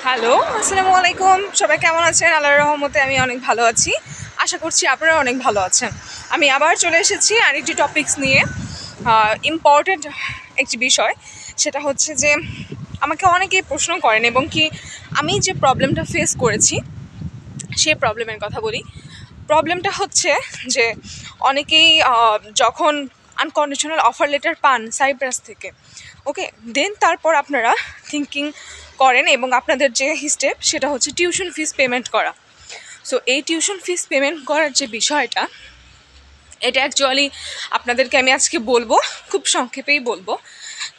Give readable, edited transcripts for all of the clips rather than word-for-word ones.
Hello, আসসালামু আলাইকুম। সবাই কেমন আছেন? আল্লাহর রহমতে আমি অনেক ভালো আছি। আশা করছি আপনারা অনেক ভালো আছেন। আমি আবার চলে এসেছি আরেকটি টপিকস নিয়ে। ইম্পর্ট্যান্ট একটি বিষয়, সেটা হচ্ছে যে আমাকে অনেকেই প্রশ্ন করেন এবং কি আমি যে প্রবলেমটা ফেস করেছি সেই প্রবলেমের কথা বলি। প্রবলেমটা হচ্ছে যে অনেকেই যখন আনকন্ডিশনাল অফার লেটার পান সাইপ্রাস থেকে, ওকে, দেন তারপর আপনারা থিঙ্কিং করেন এবং আপনাদের যে স্টেপ সেটা হচ্ছে টিউশন ফিস পেমেন্ট করা। সো এই টিউশন ফিস পেমেন্ট করার যে বিষয়টা, এটা অ্যাকচুয়ালি আপনাদেরকে আমি আজকে বলবো, খুব সংক্ষেপেই বলবো।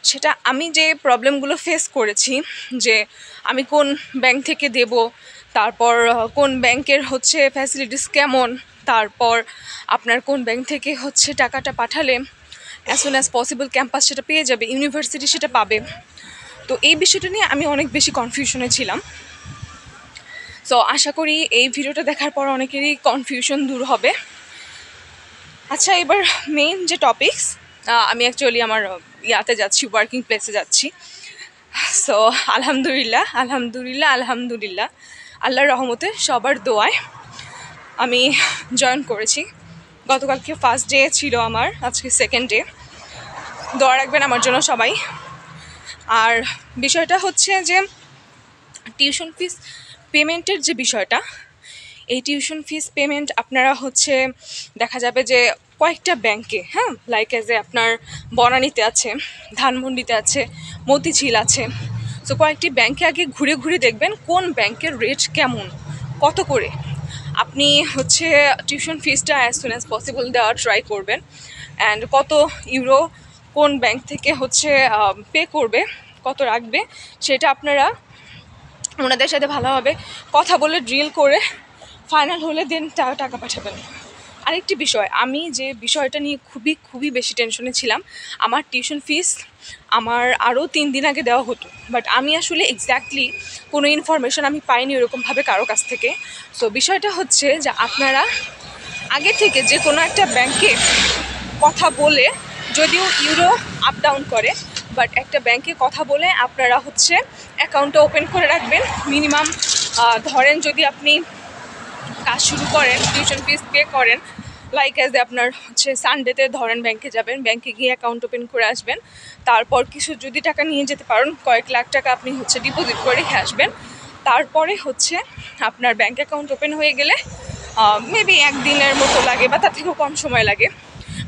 সেটা আমি যে প্রবলেমগুলো ফেস করেছি, যে আমি কোন ব্যাংক থেকে দেব, তারপর কোন ব্যাংকের হচ্ছে ফ্যাসিলিটিস কেমন, তারপর আপনার কোন ব্যাংক থেকে হচ্ছে টাকাটা পাঠালে as soon as possible campus সেটা পেয়ে যাবে, ইউনিভার্সিটি সেটা পাবে। তো এই বিষয়টা নিয়ে আমি অনেক বেশি কনফিউশনে ছিলাম। সো আশা করি এই ভিডিওটা দেখার পর অনেকেরই কনফিউশন দূর হবে। আচ্ছা, এবার মেইন যে টপিকস, আমি অ্যাকচুয়ালি আমার ইয়াতে যাচ্ছি, ওয়ার্কিং প্লেসে যাচ্ছি। সো আলহামদুলিল্লাহ আলহামদুলিল্লাহ আলহামদুলিল্লাহ, আল্লাহর রহমতে সবার দোয়ায় আমি জয়েন করেছি। গতকালকে ফার্স্ট ডে ছিল আমার, আজকে সেকেন্ড ডে। দোয়া রাখবেন আমার জন্য সবাই। আর বিষয়টা হচ্ছে যে টিউশন ফিস পেমেন্টের যে বিষয়টা, এই টিউশন ফিস পেমেন্ট আপনারা হচ্ছে দেখা যাবে যে কয়েকটা ব্যাংকে, হ্যাঁ, লাইক এজ এ আপনার বনানীতে আছে, ধানমন্ডিতে আছে, মতিঝিল আছে। সো কয়েকটি ব্যাংকে আগে ঘুরে ঘুরে দেখবেন কোন ব্যাংকের রেট কেমন, কত করে। আপনি হচ্ছে টিউশন ফিসটা অ্যাজ সুন অ্যাজ পসিবল দেওয়ার ট্রাই করবেন। অ্যান্ড কত ইউরো কোন ব্যাংক থেকে হচ্ছে পে করবে, কত রাখবে, সেটা আপনারা ওনাদের সাথে ভালোভাবে কথা বলে ড্রিল করে ফাইনাল হলে দেন টাকা পাঠাবেন। আরেকটি বিষয়, আমি যে বিষয়টা নিয়ে খুবই খুবই বেশি টেনশনে ছিলাম, আমার টিউশন ফিস আমার আরও 3 দিন আগে দেওয়া হতো, বাট আমি আসলে এক্স্যাক্টলি কোনো ইনফরমেশন আমি পাইনি ওরকমভাবে কারো কাছ থেকে। সো বিষয়টা হচ্ছে যে আপনারা আগে থেকে যে কোনো একটা ব্যাংকে কথা বলে, যদিও ইউরো আপ ডাউন করে, বাট একটা ব্যাংকে কথা বলে আপনারা হচ্ছে অ্যাকাউন্টটা ওপেন করে রাখবেন। মিনিমাম ধরেন যদি আপনি কাজ শুরু করেন, টিউশন ফিস পে করেন, লাইক অ্যাজ আপনার হচ্ছে সানডেতে ধরেন ব্যাংকে যাবেন, ব্যাংকে গিয়ে অ্যাকাউন্ট ওপেন করে আসবেন, তারপর কিছু যদি টাকা নিয়ে যেতে পারেন, কয়েক লাখ টাকা আপনি হচ্ছে ডিপোজিট করে রেখে আসবেন। তারপরে হচ্ছে আপনার ব্যাংক অ্যাকাউন্ট ওপেন হয়ে গেলে মেবি 1 দিনের মতো লাগে বা তার থেকেও কম সময় লাগে।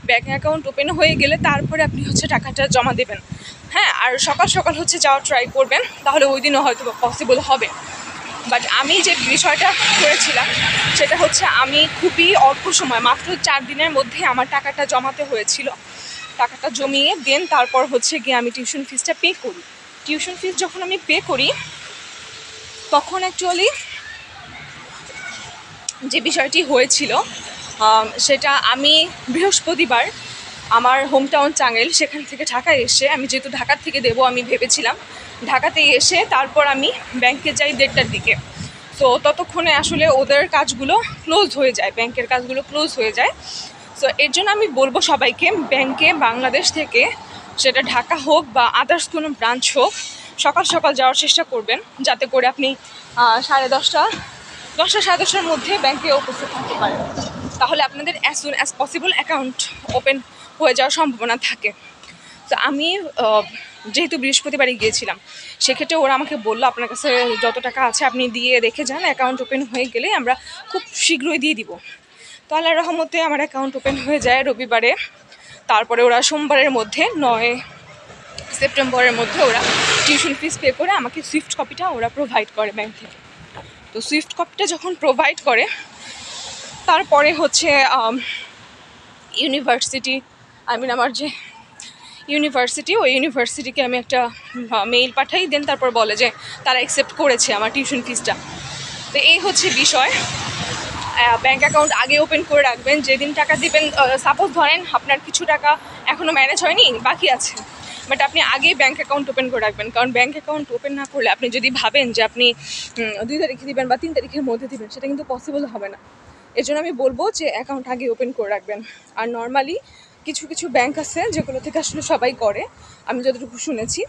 ব্যাংক অ্যাকাউন্ট ওপেন হয়ে গেলে তারপরে আপনি হচ্ছে টাকাটা জমা দেবেন। হ্যাঁ, আর সকাল সকাল হচ্ছে যাওয়ার ট্রাই করবেন, তাহলে ওই দিনও হয়তো পসিবল হবে। বাট আমি যে বিষয়টা করেছিলাম সেটা হচ্ছে আমি খুবই অল্প সময়, মাত্র 4 দিনের মধ্যে আমার টাকাটা জমাতে হয়েছিল। টাকাটা জমিয়ে দেন তারপর হচ্ছে গিয়ে আমি টিউশন ফিসটা পে করি। টিউশন ফিস যখন আমি পে করি তখন অ্যাকচুয়ালি যে বিষয়টি হয়েছিল সেটা আমি বৃহস্পতিবার আমার হোম টাউন টাঙ্গাইল, সেখান থেকে ঢাকায় এসে, আমি যেহেতু ঢাকার থেকে দেবো আমি ভেবেছিলাম, ঢাকাতে এসে তারপর আমি ব্যাংকে যাই 1:30টার দিকে। তো ততক্ষণে আসলে ওদের কাজগুলো ক্লোজ হয়ে যায়, ব্যাংকের কাজগুলো ক্লোজ হয়ে যায়। সো এর জন্য আমি বলবো সবাইকে, ব্যাংকে বাংলাদেশ থেকে, সেটা ঢাকা হোক বা আদার্স কোনো ব্রাঞ্চ হোক, সকাল সকাল যাওয়ার চেষ্টা করবেন, যাতে করে আপনি 10:30 সাড়ে 10টার মধ্যে ব্যাংকে উপস্থিত থাকতে পারেন। তাহলে আপনাদের as soon as possible account open হয়ে যাওয়ার সম্ভাবনা থাকে। তো আমি যেহেতু বৃহস্পতিবারে গিয়েছিলাম, সেক্ষেত্রে ওরা আমাকে বললো আপনার কাছে যত টাকা আছে আপনি দিয়ে রেখে যান, অ্যাকাউন্ট ওপেন হয়ে গেলে আমরা খুব শীঘ্রই দিয়ে দিব। তো আল্লাহর রহমতে আমার অ্যাকাউন্ট ওপেন হয়ে যায় রবিবারে। তারপরে ওরা সোমবারের মধ্যে 9 সেপ্টেম্বরের মধ্যে ওরা টিউশন ফিস পে করে আমাকে সুইফট কপিটা ওরা প্রোভাইড করে ব্যাংক থেকে। তো সুইফট কপিটা যখন প্রোভাইড করে, তারপরে হচ্ছে ইউনিভার্সিটি, আমার যে ইউনিভার্সিটি, ওই ইউনিভার্সিটিকে আমি একটা মেইল পাঠাই, দেন তারপর বলে যে তারা অ্যাকসেপ্ট করেছে আমার টিউশন ফিসটা। তো এই হচ্ছে বিষয়। ব্যাঙ্ক অ্যাকাউন্ট আগে ওপেন করে রাখবেন, যেদিন টাকা দিবেন, সাপোজ ধরেন আপনার কিছু টাকা এখনও ম্যানেজ হয়নি, বাকি আছে, বাট আপনি আগেই ব্যাঙ্ক অ্যাকাউন্ট ওপেন করে রাখবেন। কারণ ব্যাঙ্ক অ্যাকাউন্ট ওপেন না করলে আপনি যদি ভাবেন যে আপনি 2 তারিখে দিবেন বা 3 তারিখের মধ্যে দিবেন, সেটা কিন্তু পসিবল হবে না। এর জন্য আমি বলবো যে অ্যাকাউন্ট আগে ওপেন করে রাখবেন। আর নর্মালি কিছু কিছু ব্যাংক আছে যেগুলো থেকে আসলে সবাই করে, আমি যতটুকু শুনেছি।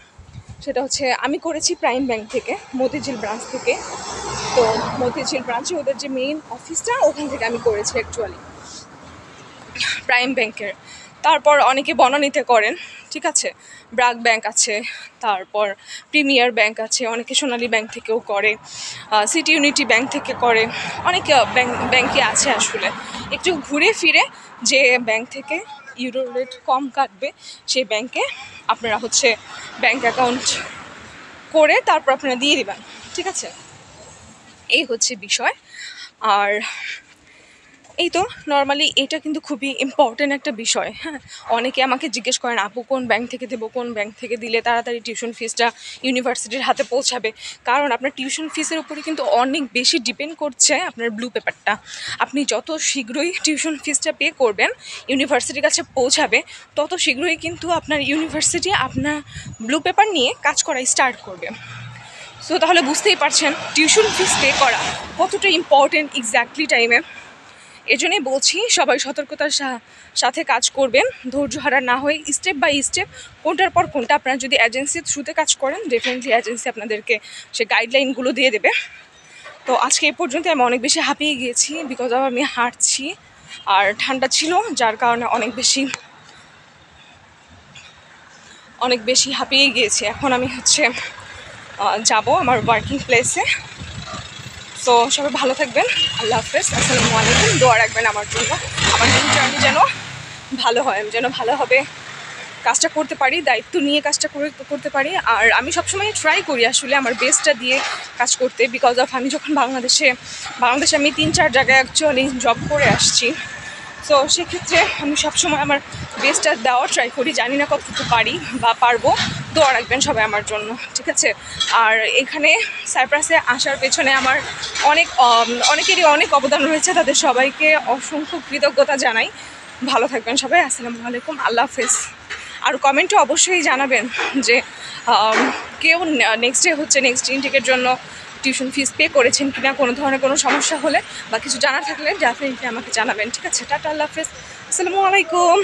সেটা হচ্ছে আমি করেছি প্রাইম ব্যাংক থেকে, মতিঝিল ব্রাঞ্চ থেকে। তো মতিঝিল ব্রাঞ্চে ওদের যে মেইন অফিসটা, ওখান থেকে আমি করেছি অ্যাকচুয়ালি প্রাইম ব্যাংকের। তারপর অনেকে বনানীতে করেন, ঠিক আছে, ব্রাক ব্যাংক আছে, তারপর প্রিমিয়ার ব্যাংক আছে, অনেকে সোনালী ব্যাংক থেকেও করে, সিটি ইউনিটি ব্যাংক থেকে করে, অনেক ব্যাংকে আছে। আসলে একটু ঘুরে ফিরে যে ব্যাংক থেকে ইউরো রেট কম কাটবে সেই ব্যাংকে আপনারা হচ্ছে ব্যাংক অ্যাকাউন্ট করে তারপর আপনারা দিয়ে দেবেন, ঠিক আছে, এই হচ্ছে বিষয়। আর এই তো নর্মালি এটা কিন্তু খুবই ইম্পর্টেন্ট একটা বিষয়। হ্যাঁ, অনেকে আমাকে জিজ্ঞেস করেন আপু কোন ব্যাংক থেকে দেবো, কোন ব্যাংক থেকে দিলে তাড়াতাড়ি টিউশন ফিসটা ইউনিভার্সিটির হাতে পৌঁছাবে। কারণ আপনার টিউশন ফিসের উপরে কিন্তু অনেক বেশি ডিপেন্ড করছে আপনার ব্লু পেপারটা। আপনি যত শীঘ্রই টিউশন ফিসটা পে করবেন, ইউনিভার্সিটির কাছে পৌঁছাবে, তত শীঘ্রই কিন্তু আপনার ইউনিভার্সিটি আপনার ব্লু পেপার নিয়ে কাজ করা স্টার্ট করবে। সো তাহলে বুঝতেই পারছেন টিউশন ফিস পে করা কতটা ইম্পর্টেন্ট এক্স্যাক্টলি টাইমে। এজন্যই বলছি সবাই সতর্কতার সাথে কাজ করবেন, ধৈর্য হারা না হয়ে স্টেপ বাই স্টেপ কোনটার পর কোনটা। আপনারা যদি এজেন্সির থ্রুতে কাজ করেন, ডেফিনেটলি এজেন্সি আপনাদেরকে সে গাইডলাইনগুলো দিয়ে দেবে। তো আজকে এই পর্যন্ত আমি অনেক বেশি হাঁপিয়ে গিয়েছি, বিকজ অফ আমি হাঁটছি আর ঠান্ডা ছিল, যার কারণে অনেক বেশি হাঁপিয়ে গিয়েছি। এখন আমি হচ্ছে যাব আমার ওয়ার্কিং প্লেসে। সো সবাই ভালো থাকবেন, আল্লাহ হাফেজ, আসসালামু আলাইকুম। দোয়া রাখবেন আমার জন্য, আমার নিউ জার্নি যেন ভালো হয়, আমি যেন ভালোভাবে কাজটা করতে পারি, দায়িত্ব নিয়ে কাজটা করতে পারি। আর আমি সবসময় ট্রাই করি আসলে আমার বেস্টটা দিয়ে কাজ করতে, বিকজ অফ আমি যখন বাংলাদেশে আমি 3-4 জায়গায় অ্যাকচুয়ালি জব করে আসছি। সো সেক্ষেত্রে আমি সবসময় আমার বেস্টটা দেওয়ার ট্রাই করি, জানি না কতটুকু পারি বা পারবো। দোয়া রাখবেন সবাই আমার জন্য, ঠিক আছে। আর এখানে সাইপ্রাসে আসার পেছনে আমার অনেকেরই অনেক অবদান রয়েছে, তাদের সবাইকে অসংখ্য কৃতজ্ঞতা জানাই। ভালো থাকবেন সবাই, আসসালামু আলাইকুম, আল্লাহ হাফেজ। আর কমেন্টে অবশ্যই জানাবেন যে কেউ নেক্সট ইনটেকের জন্য টিউশন ফিস পে করেছেন কিনা, কোনো ধরনের কোনো সমস্যা হলে বা কিছু জানা থাকলে ডেফিনেটলি আমাকে জানাবেন, ঠিক আছে। টাটা, আল্লাহ হাফেজ, আসসালামু আলাইকুম।